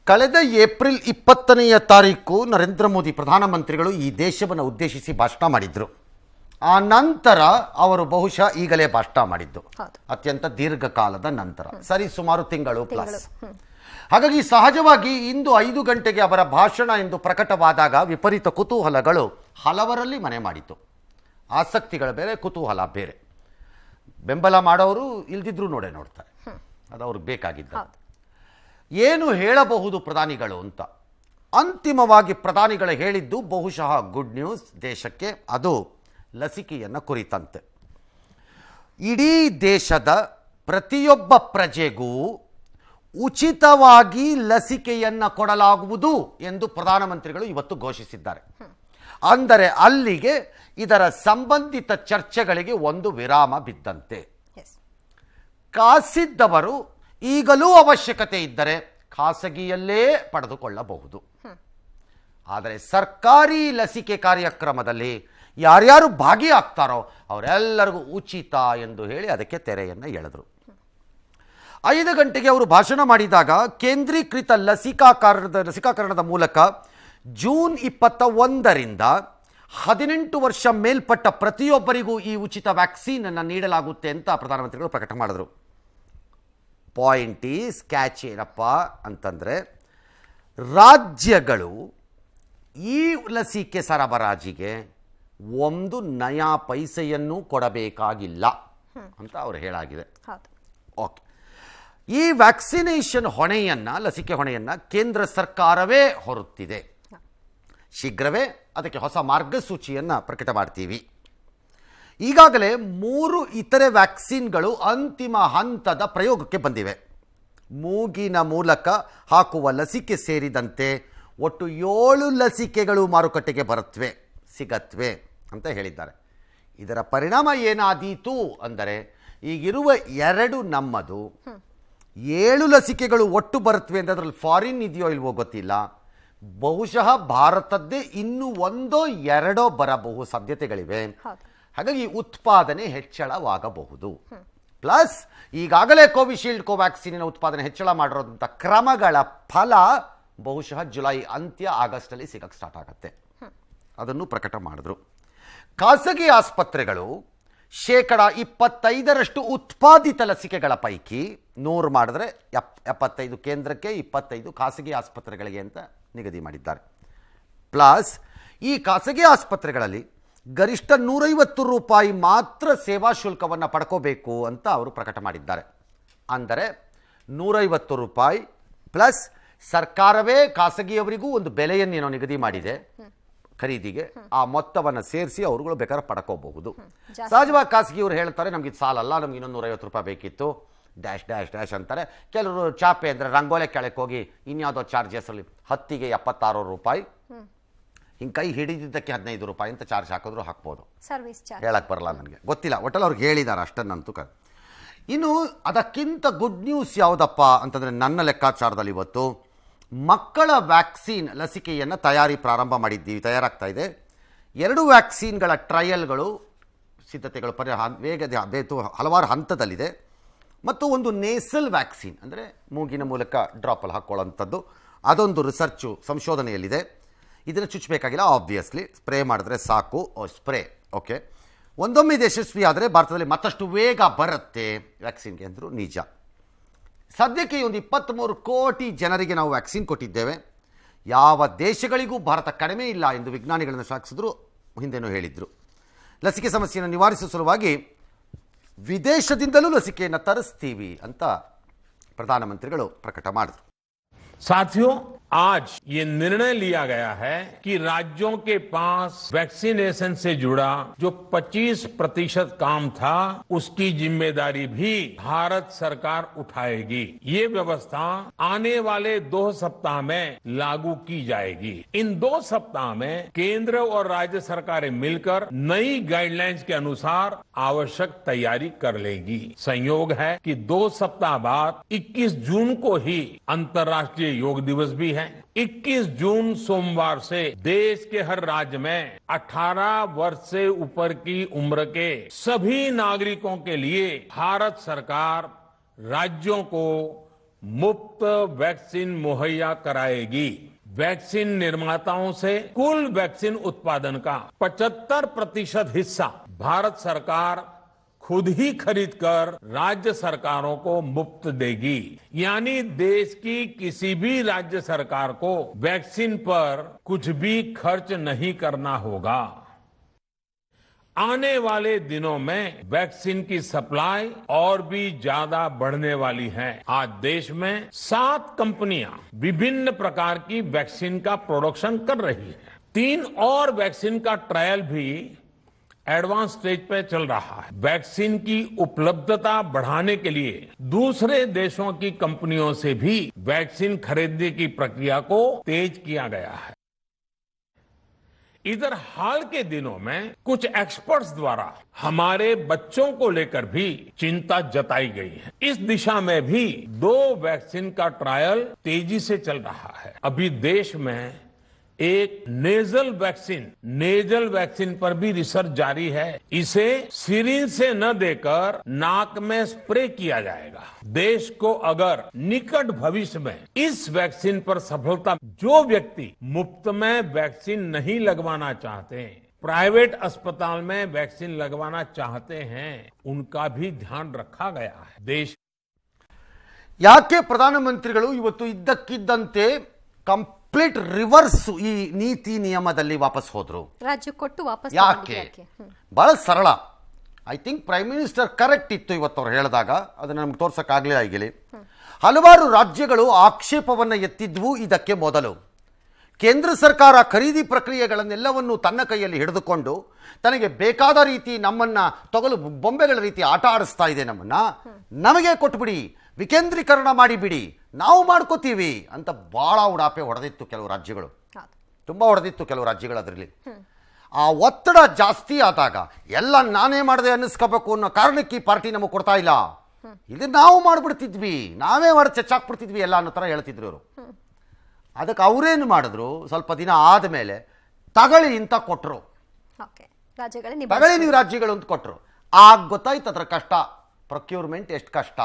ಕಳೆದ ಏಪ್ರಿಲ್ 20ನೇ ತಾರೀಕು ನರೇಂದ್ರ ಮೋದಿ ಪ್ರಧಾನಮಂತ್ರಿಗಳು ಈ ದೇಶವನ್ನು ಉದ್ದೇಶಿಸಿ ಭಾಷಣ ಮಾಡಿದ್ರು. ಆ ನಂತರ ಅವರು ಬಹುಶಃ ಈಗಲೇ ಭಾಷಣ ಮಾಡಿದ್ದು ಅತ್ಯಂತ ದೀರ್ಘಕಾಲದ ನಂತರ, ಸರಿ ಸುಮಾರು ತಿಂಗಳು ಪ್ಲಸ್. ಹಾಗಾಗಿ ಸಹಜವಾಗಿ ಇಂದು 5 ಗಂಟೆಗೆ ಅವರ ಭಾಷಣ ಎಂದು ಪ್ರಕಟವಾದಾಗ ವಿಪರೀತ ಕುತೂಹಲಗಳು ಹಲವರಲ್ಲಿ ಮನೆ ಮಾಡಿತು. ಆಸಕ್ತಿಗಳು ಬೇರೆ, ಕುತೂಹಲ ಬೇರೆ. ಬೆಂಬಲ ಮಾಡೋರು ಇಲ್ದಿದ್ರು ನೋಡ್ತಾರೆ, ಅದು ಅವ್ರಿಗೆ ಬೇಕಾಗಿದ್ದ. ಏನು ಹೇಳಬಹುದು ಪ್ರಧಾನಿಗಳು ಅಂತ ಅಂತಿಮವಾಗಿ ಪ್ರಧಾನಿಗಳು ಹೇಳಿದ್ದು ಬಹುಶಃ ಗುಡ್ ನ್ಯೂಸ್ ದೇಶಕ್ಕೆ. ಅದು ಲಸಿಕೆಯನ್ನು ಕುರಿತಂತೆ. ಇಡೀ ದೇಶದ ಪ್ರತಿಯೊಬ್ಬ ಪ್ರಜೆಗೂ ಉಚಿತವಾಗಿ ಲಸಿಕೆಯನ್ನು ಕೊಡಲಾಗುವುದು ಎಂದು ಪ್ರಧಾನಮಂತ್ರಿಗಳು ಇವತ್ತು ಘೋಷಿಸಿದ್ದಾರೆ. ಅಂದರೆ ಅಲ್ಲಿಗೆ ಇದರ ಸಂಬಂಧಿತ ಚರ್ಚೆಗಳಿಗೆ ಒಂದು ವಿರಾಮ ಬಿದ್ದಂತೆ. ಕಾಸಿದ್ದವರು ಈಗಲೂ ಅವಶ್ಯಕತೆ ಇದ್ದರೆ ಖಾಸಗಿಯಲ್ಲೇ ಪಡೆದುಕೊಳ್ಳಬಹುದು. ಆದರೆ ಸರ್ಕಾರಿ ಲಸಿಕೆ ಕಾರ್ಯಕ್ರಮದಲ್ಲಿ ಯಾರ್ಯಾರು ಭಾಗಿಯಾಗ್ತಾರೋ ಅವರೆಲ್ಲರಿಗೂ ಉಚಿತ ಎಂದು ಹೇಳಿ ಅದಕ್ಕೆ ತೆರೆಯನ್ನು ಎಳೆದರು. 5 ಗಂಟೆಗೆ ಅವರು ಭಾಷಣ ಮಾಡಿದಾಗ ಕೇಂದ್ರೀಕೃತ ಲಸಿಕಾಕರಣದ ಮೂಲಕ ಜೂನ್ 21ರಿಂದ 18 ವರ್ಷ ಮೇಲ್ಪಟ್ಟ ಪ್ರತಿಯೊಬ್ಬರಿಗೂ ಈ ಉಚಿತ ವ್ಯಾಕ್ಸಿನ್ ಅನ್ನು ನೀಡಲಾಗುತ್ತೆ ಅಂತ ಪ್ರಧಾನಮಂತ್ರಿಗಳು ಪ್ರಕಟ ಮಾಡಿದರು. ಪಾಯಿಂಟ್ ಈಸ್ ಕ್ಯಾಚ್ ಏನಪ್ಪ ಅಂತಂದರೆ, ರಾಜ್ಯಗಳು ಈ ಲಸಿಕೆ ಸರಬರಾಜಿಗೆ 1 ನಯಾ ಪೈಸೆಯನ್ನು ಕೊಡಬೇಕಾಗಿಲ್ಲ ಅಂತ ಅವರು ಹೇಳಾಗಿದೆ. ಓಕೆ, ಈ ವ್ಯಾಕ್ಸಿನೇಷನ್ ಹೊಣೆಯನ್ನು, ಲಸಿಕೆ ಹೊಣೆಯನ್ನು ಕೇಂದ್ರ ಸರ್ಕಾರವೇ ಹೊರುತ್ತಿದೆ. ಶೀಘ್ರವೇ ಅದಕ್ಕೆ ಹೊಸ ಮಾರ್ಗಸೂಚಿಯನ್ನು ಪ್ರಕಟ ಮಾಡ್ತೀವಿ. ಈಗಾಗಲೇ 3 ಇತರೆ ವ್ಯಾಕ್ಸಿನ್ಗಳು ಅಂತಿಮ ಹಂತದ ಪ್ರಯೋಗಕ್ಕೆ ಬಂದಿವೆ. ಮೂಗಿನ ಮೂಲಕ ಹಾಕುವ ಲಸಿಕೆ ಸೇರಿದಂತೆ ಒಟ್ಟು 7 ಲಸಿಕೆಗಳು ಮಾರುಕಟ್ಟೆಗೆ ಸಿಗತ್ವೆ ಅಂತ ಹೇಳಿದ್ದಾರೆ. ಇದರ ಪರಿಣಾಮ ಏನಾದೀತು ಅಂದರೆ, ಈಗಿರುವ 2 ನಮ್ಮದು, 7 ಲಸಿಕೆಗಳು ಒಟ್ಟು ಬರುತ್ತವೆ ಅಂದರೆ ಅದರಲ್ಲಿ ಫಾರಿನ್ ಇದೆಯೋ ಇಲ್ವೋ ಗೊತ್ತಿಲ್ಲ. ಬಹುಶಃ ಭಾರತದ್ದೇ ಇನ್ನೂ 1-2 ಬರಬಹುದು ಸಾಧ್ಯತೆಗಳಿವೆ. ಹಾಗಾಗಿ ಉತ್ಪಾದನೆ ಹೆಚ್ಚಳವಾಗಬಹುದು. ಪ್ಲಸ್ ಈಗಾಗಲೇ ಕೋವಿಶೀಲ್ಡ್, ಕೋವ್ಯಾಕ್ಸಿನಿನ ಉತ್ಪಾದನೆ ಹೆಚ್ಚಳ ಮಾಡಿರೋಂಥ ಕ್ರಮಗಳ ಫಲ ಬಹುಶಃ ಜುಲೈ ಅಂತ್ಯ ಆಗಸ್ಟಲ್ಲಿ ಸಿಗಕ್ಕೆ ಸ್ಟಾರ್ಟ್ ಆಗುತ್ತೆ. ಅದನ್ನು ಪ್ರಕಟ ಮಾಡಿದ್ರು. ಖಾಸಗಿ ಆಸ್ಪತ್ರೆಗಳು 25% ಉತ್ಪಾದಿತ ಲಸಿಕೆಗಳ ಪೈಕಿ 100 ಮಾಡಿದ್ರೆ 75 ಕೇಂದ್ರಕ್ಕೆ, 25 ಖಾಸಗಿ ಆಸ್ಪತ್ರೆಗಳಿಗೆ ಅಂತ ನಿಗದಿ ಮಾಡಿದ್ದಾರೆ. ಪ್ಲಸ್ ಈ ಖಾಸಗಿ ಆಸ್ಪತ್ರೆಗಳಲ್ಲಿ ಗರಿಷ್ಠ 150 ರೂಪಾಯಿ ಮಾತ್ರ ಸೇವಾ ಶುಲ್ಕವನ್ನು ಪಡ್ಕೋಬೇಕು ಅಂತ ಅವರು ಪ್ರಕಟ ಮಾಡಿದ್ದಾರೆ. ಅಂದರೆ 150 ರೂಪಾಯಿ ಪ್ಲಸ್ ಸರ್ಕಾರವೇ ಖಾಸಗಿಯವರಿಗೂ ಒಂದು ಬೆಲೆಯನ್ನೇನೋ ನಿಗದಿ ಮಾಡಿದೆ ಖರೀದಿಗೆ. ಆ ಮೊತ್ತವನ್ನು ಸೇರಿಸಿ ಅವರುಗಳು ಬೇಕಾದ್ರೆ ಪಡ್ಕೋಬಹುದು. ಸಹಜವಾಗಿ ಖಾಸಗಿಯವರು ಹೇಳ್ತಾರೆ, ನಮ್ಗೆ ಇದು ಸಾಲಲ್ಲ, ನಮ್ಗೆ ಇನ್ನೊಂದು 150 ರೂಪಾಯಿ ಬೇಕಿತ್ತು, ಡ್ಯಾಶ್ ಡ್ಯಾಶ್ ಡ್ಯಾಶ್ ಅಂತಾರೆ. ಕೆಲವರು ಚಾಪೆ ಅಂದರೆ ರಂಗೋಲೆ ಕೆಳಕ್ಕೆ ಹೋಗಿ ಇನ್ಯಾವುದೋ ಚಾರ್ಜಸಲ್ಲಿ ಹತ್ತಿಗೆ 76 ರೂಪಾಯಿ, ಹಿಂಗೆ ಕೈ ಹಿಡಿದಿದ್ದಕ್ಕೆ 15 ರೂಪಾಯಿ ಅಂತ ಚಾರ್ಜ್ ಹಾಕಿದ್ರು ಹಾಕ್ಬೋದು. ಹೇಳಕ್ಕೆ ಬರಲ್ಲ, ನನಗೆ ಗೊತ್ತಿಲ್ಲ, ಒಟ್ಟಲ್ಲಿ ಅವ್ರಿಗೆ ಹೇಳಿದ್ದಾರೆ ಅಷ್ಟನ್ನಂತೂ. ಇನ್ನು ಅದಕ್ಕಿಂತ ಗುಡ್ ನ್ಯೂಸ್ ಯಾವುದಪ್ಪ ಅಂತಂದರೆ, ನನ್ನ ಲೆಕ್ಕಾಚಾರದಲ್ಲಿ ಇವತ್ತು ಮಕ್ಕಳ ವ್ಯಾಕ್ಸಿನ್ ಲಸಿಕೆಯನ್ನು ತಯಾರಾಗ್ತಾ ಇದೆ. 2 ವ್ಯಾಕ್ಸಿನ್ಗಳ ಟ್ರಯಲ್ಗಳು, ಸಿದ್ಧತೆಗಳು ಹಲವಾರು ಹಂತದಲ್ಲಿದೆ. ಮತ್ತು ಒಂದು ನೇಸಲ್ ವ್ಯಾಕ್ಸಿನ್ ಅಂದರೆ ಮೂಗಿನ ಮೂಲಕ ಡ್ರಾಪಲ್ಲಿ ಹಾಕ್ಕೊಳ್ಳೋಂಥದ್ದು, ಅದೊಂದು ರಿಸರ್ಚು ಸಂಶೋಧನೆಯಲ್ಲಿದೆ. ಇದನ್ನು ಚುಚ್ಚಬೇಕಾಗಿಲ್ಲ, ಆಬ್ವಿಯಸ್ಲಿ ಸ್ಪ್ರೇ ಮಾಡಿದ್ರೆ ಸಾಕು, ಸ್ಪ್ರೇ. ಓಕೆ, ಒಂದೊಮ್ಮೆ ಇದು ಯಶಸ್ವಿ ಆದರೆ ಭಾರತದಲ್ಲಿ ಮತ್ತಷ್ಟು ವೇಗ ಬರುತ್ತೆ ವ್ಯಾಕ್ಸಿನ್ಗೆ ಅಂದರು. ನಿಜ, ಸದ್ಯಕ್ಕೆ ಒಂದು 23 ಕೋಟಿ ಜನರಿಗೆ ನಾವು ವ್ಯಾಕ್ಸಿನ್ ಕೊಟ್ಟಿದ್ದೇವೆ. ಯಾವ ದೇಶಗಳಿಗೂ ಭಾರತ ಕಡಿಮೆ ಇಲ್ಲ ಎಂದು ವಿಜ್ಞಾನಿಗಳನ್ನು ಶ್ಲಾಘಿಸಿದ್ರು, ಹಿಂದೆನೂ ಹೇಳಿದರು. ಲಸಿಕೆ ಸಮಸ್ಯೆಯನ್ನು ನಿವಾರಿಸುವ ಸಲುವಾಗಿ ವಿದೇಶದಿಂದಲೂ ಲಸಿಕೆಯನ್ನು ತರಿಸ್ತೀವಿ ಅಂತ ಪ್ರಧಾನಮಂತ್ರಿಗಳು ಪ್ರಕಟ ಮಾಡಿದರು. साथियों, आज ये निर्णय लिया गया है कि राज्यों के पास वैक्सीनेशन से जुड़ा जो 25% काम था, उसकी जिम्मेदारी भी भारत सरकार उठाएगी. ये व्यवस्था आने वाले 2 सप्ताह में लागू की जाएगी. इन 2 सप्ताह में केंद्र और राज्य सरकारें मिलकर नई गाइडलाइंस के अनुसार आवश्यक तैयारी कर लेंगी. संयोग है कि 2 सप्ताह बाद 21 जून को ही अंतर्राष्ट्रीय योग दिवस भी है. 21 जून सोमवार से देश के हर राज्य में 18 वर्ष से ऊपर की उम्र के सभी नागरिकों के लिए भारत सरकार राज्यों को मुफ्त वैक्सीन मुहैया कराएगी। वैक्सीन निर्माताओं से कुल वैक्सीन उत्पादन का 75% हिस्सा भारत सरकार खुद ही खरीदकर राज्य सरकारों को मुफ्त देगी। यानी देश की किसी भी राज्य सरकार को वैक्सीन पर कुछ भी खर्च नहीं करना होगा। आने वाले दिनों में वैक्सीन की सप्लाई और भी ज्यादा बढ़ने वाली है। आज देश में 7 कंपनियां विभिन्न प्रकार की वैक्सीन का प्रोडक्शन कर रही है। 3 और वैक्सीन का ट्रायल भी एडवांस स्टेज पे चल रहा है। वैक्सीन की उपलब्धता बढ़ाने के लिए दूसरे देशों की कंपनियों से भी वैक्सीन खरीदने की प्रक्रिया को तेज किया गया है। इधर हाल के दिनों में कुछ एक्सपर्ट्स द्वारा हमारे बच्चों को लेकर भी चिंता जताई गई है। इस दिशा में भी 2 वैक्सीन का ट्रायल तेजी से चल रहा है। अभी देश में एक नेजल वैक्सीन पर भी रिसर्च जारी है। इसे सिरिंज से न देकर नाक में स्प्रे किया जाएगा। देश को अगर निकट भविष्य में इस वैक्सीन पर सफलता, जो व्यक्ति मुफ्त में वैक्सीन नहीं लगवाना चाहते, प्राइवेट अस्पताल में वैक्सीन लगवाना चाहते हैं, उनका भी ध्यान रखा गया है। देश ಯಾಕೆ ಪ್ರಧಾನಮಂತ್ರಿಗಳು ಇವತ್ತು ಇದ್ದಕ್ಕಿದ್ದಂತೆ ಕಂಪ್ಲೀಟ್ ರಿವರ್ಸ್ ಈ ನೀತಿ ನಿಯಮದಲ್ಲಿ ವಾಪಸ್ ಹೋದ್ರು? ರಾಜ್ಯ ಕೊಟ್ಟು ವಾಪಸ್ ಯಾಕೆ? ಬಹಳ ಸರಳ. I think prime minister correct ಇತ್ತು ಇವತ್ತು ಅವ್ರು ಹೇಳಿದಾಗ, ಅದನ್ನ ನಮ್ಗೆ ತೋರ್ಸಕ್ಕಾಗಲೇ ಆಗಿಲ್ಲ. ಹಲವಾರು ರಾಜ್ಯಗಳು ಆಕ್ಷೇಪವನ್ನು ಎತ್ತಿದ್ವು ಇದಕ್ಕೆ ಮೊದಲು. ಕೇಂದ್ರ ಸರ್ಕಾರ ಖರೀದಿ ಪ್ರಕ್ರಿಯೆಗಳನ್ನೆಲ್ಲವನ್ನು ತನ್ನ ಕೈಯಲ್ಲಿ ಹಿಡಿದುಕೊಂಡು ತನಗೆ ಬೇಕಾದ ರೀತಿ ನಮ್ಮನ್ನ ತೊಗಲು ಬೊಂಬೆಗಳ ರೀತಿ ಆಟ ಆಡಿಸ್ತಾ ಇದೆ. ನಮಗೆ ಕೊಟ್ಬಿಡಿ, ವಿಕೇಂದ್ರೀಕರಣ ಮಾಡಿಬಿಡಿ, ನಾವು ಮಾಡ್ಕೋತೀವಿ ಅಂತ ಭಾಳ ಉಡಾಪೆ ಹೊಡೆದಿತ್ತು ಕೆಲವು ರಾಜ್ಯಗಳು, ತುಂಬ ಹೊಡೆದಿತ್ತು ಕೆಲವು ರಾಜ್ಯಗಳು. ಅದರಲ್ಲಿ ಆ ಒತ್ತಡ ಜಾಸ್ತಿ ಆದಾಗ ಎಲ್ಲ ನಾನೇ ಮಾಡಿದೆ ಅನ್ನಿಸ್ಕೋಬೇಕು ಅನ್ನೋ ಕಾರಣಕ್ಕೆ ಈ ಪಾರ್ಟಿ ನಮಗೆ ಕೊಡ್ತಾ ಇಲ್ಲ, ಇದು ನಾವು ಮಾಡಿಬಿಡ್ತಿದ್ವಿ, ನಾವೇ ಮಾಡಿ ಚೆಚ್ಚಾಕ್ಬಿಡ್ತಿದ್ವಿ ಎಲ್ಲ ಅನ್ನೋ ಥರ ಹೇಳ್ತಿದ್ರು ಅವರು. ಅದಕ್ಕೆ ಅವರೇನು ಮಾಡಿದ್ರು, ಸ್ವಲ್ಪ ದಿನ ಆದಮೇಲೆ ತಗೊಳ್ಳಿ ಅಂತ ಕೊಟ್ಟರು, ತಗೊಳ್ಳಿ ನೀವು ರಾಜ್ಯಗಳು ಅಂತ ಕೊಟ್ಟರು. ಆಗ ಗೊತ್ತಾಯ್ತು ಅದರ ಕಷ್ಟ, ಪ್ರೊಕ್ಯೂರ್ಮೆಂಟ್ ಎಷ್ಟು ಕಷ್ಟ.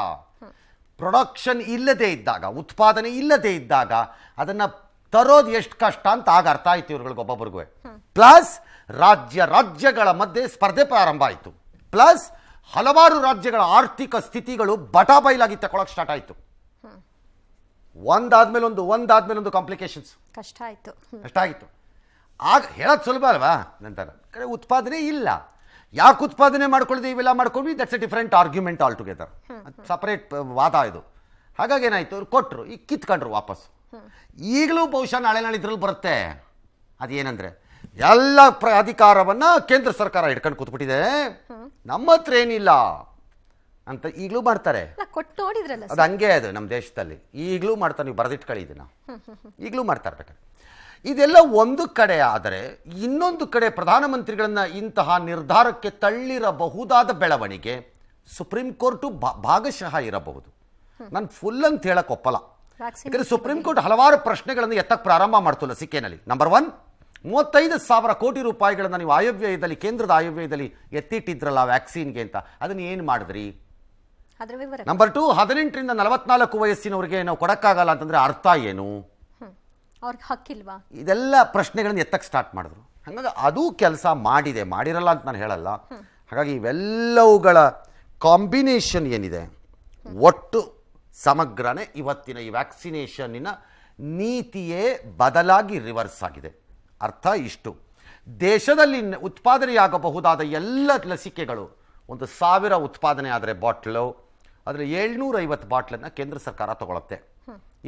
ಪ್ರೊಡಕ್ಷನ್ ಇಲ್ಲದೆ ಇದ್ದಾಗ, ಉತ್ಪಾದನೆ ಇಲ್ಲದೆ ಇದ್ದಾಗ ಅದನ್ನು ತರೋದು ಎಷ್ಟು ಕಷ್ಟ ಅಂತ ಆಗ ಅರ್ಥ ಆಯ್ತು ಇವ್ರುಗಳಿಗೆ ಒಬ್ಬೊಬ್ರಿಗೂ. ಪ್ಲಸ್ ರಾಜ್ಯಗಳ ಮಧ್ಯೆ ಸ್ಪರ್ಧೆ ಪ್ರಾರಂಭ ಆಯಿತು. ಪ್ಲಸ್ ಹಲವಾರು ರಾಜ್ಯಗಳ ಆರ್ಥಿಕ ಸ್ಥಿತಿಗಳು ಬಟಾಬೈಲಾಗಿ ತಗೊಳಕ್ಕೆ ಸ್ಟಾರ್ಟ್ ಆಯಿತು. ಒಂದಾದ್ಮೇಲೊಂದು ಕಾಂಪ್ಲಿಕೇಶನ್ಸ್ ಕಷ್ಟ ಆಗಿತ್ತು. ಆಗ ಹೇಳೋದು ಸುಲಭ ಅಲ್ವಾ? ನಂತರ ಕಡೆ ಉತ್ಪಾದನೆ ಇಲ್ಲ, ಯಾಕೆ ಉತ್ಪಾದನೆ ಮಾಡ್ಕೊಳ್ಳೋದು, ಇವೆಲ್ಲ ಮಾಡ್ಕೊಂಡ್ವಿ, that's A different argument all together, separate ವಾದ ಇದು. ಹಾಗಾಗಿ ಏನಾಯ್ತು, ಅವ್ರು ಕೊಟ್ಟರು, ಈಗ ಕಿತ್ಕೊಂಡ್ರು ವಾಪಸ್. ಈಗಲೂ ಬಹುಶಃ ನಾಳೆ ಇದ್ರಲ್ಲಿ ಬರುತ್ತೆ. ಅದೇನಂದ್ರೆ ಎಲ್ಲ ಅಧಿಕಾರವನ್ನ ಕೇಂದ್ರ ಸರ್ಕಾರ ಹಿಡ್ಕೊಂಡು ಕೂತ್ಬಿಟ್ಟಿದೆ, ನಮ್ಮ ಹತ್ರ ಏನಿಲ್ಲ ಅಂತ ಈಗಲೂ ಮಾಡ್ತಾರೆ. ಅದು ಹಂಗೆ, ಅದು ನಮ್ಮ ದೇಶದಲ್ಲಿ ಈಗಲೂ ಮಾಡ್ತಾರೆ. ನೀವು ಬರೆದಿಟ್ಕೊಳ್ಳಿ ಇದನ್ನ, ಈಗಲೂ ಮಾಡ್ತಾ ಇರ್ಬೇಕಾದ್ರೆ. ಇದೆಲ್ಲ ಒಂದು ಕಡೆ ಆದರೆ, ಇನ್ನೊಂದು ಕಡೆ ಪ್ರಧಾನಮಂತ್ರಿಗಳನ್ನ ಇಂತಹ ನಿರ್ಧಾರಕ್ಕೆ ತಳ್ಳಿರಬಹುದಾದ ಬೆಳವಣಿಗೆ ಸುಪ್ರೀಂ ಕೋರ್ಟು ಭಾಗಶಃ ಇರಬಹುದು. ನಾನು ಫುಲ್ ಅಂತ ಹೇಳಕ್ ಒಪ್ಪಲ್ಲ. ಯಾಕಂದ್ರೆ ಸುಪ್ರೀಂ ಕೋರ್ಟ್ ಹಲವಾರು ಪ್ರಶ್ನೆಗಳನ್ನು ಎತ್ತಕ್ಕೆ ಪ್ರಾರಂಭ ಮಾಡ್ತು ಲಸಿಕೆನಲ್ಲಿ. ನಂಬರ್ 1, 35,000 ಕೋಟಿ ರೂಪಾಯಿಗಳನ್ನು ನೀವು ಆಯವ್ಯಯದಲ್ಲಿ, ಕೇಂದ್ರದ ಆಯವ್ಯಯದಲ್ಲಿ ಎತ್ತಿಟ್ಟಿದ್ರಲ್ಲ ವ್ಯಾಕ್ಸಿನ್ಗೆ ಅಂತ, ಅದನ್ನು ಏನು ಮಾಡಿದ್ರಿ? ನಂಬರ್ 2, 18 ರಿಂದ 44 ವಯಸ್ಸಿನವರಿಗೆ ನಾವು ಕೊಡಕ್ಕಾಗಲ್ಲ ಅಂತಂದ್ರೆ ಅರ್ಥ ಏನು? ಅವ್ರಿಗೆ ಹಕ್ಕಿಲ್ವಾ? ಇದೆಲ್ಲ ಪ್ರಶ್ನೆಗಳನ್ನು ಎತ್ತಕ್ಕೆ ಸ್ಟಾರ್ಟ್ ಮಾಡಿದ್ರು. ಹಾಗಾಗಿ ಅದು ಕೆಲಸ ಮಾಡಿರಲ್ಲ ಅಂತ ನಾನು ಹೇಳಲ್ಲ. ಹಾಗಾಗಿ ಇವೆಲ್ಲವುಗಳ ಕಾಂಬಿನೇಷನ್ ಏನಿದೆ, ಒಟ್ಟು ಸಮಗ್ರನೇ ಇವತ್ತಿನ ಈ ವ್ಯಾಕ್ಸಿನೇಷನ್ನಿನ ನೀತಿಯೇ ಬದಲಾಗಿ ರಿವರ್ಸ್ ಆಗಿದೆ. ಅರ್ಥ ಇಷ್ಟು: ದೇಶದಲ್ಲಿ ಉತ್ಪಾದನೆಯಾಗಬಹುದಾದ ಎಲ್ಲ ಲಸಿಕೆಗಳು 1,000 ಉತ್ಪಾದನೆ ಆದರೆ ಬಾಟ್ಲು, ಅದರಲ್ಲಿ 750 ಬಾಟ್ಲನ್ನು ಕೇಂದ್ರ ಸರ್ಕಾರ ತಗೊಳುತ್ತೆ,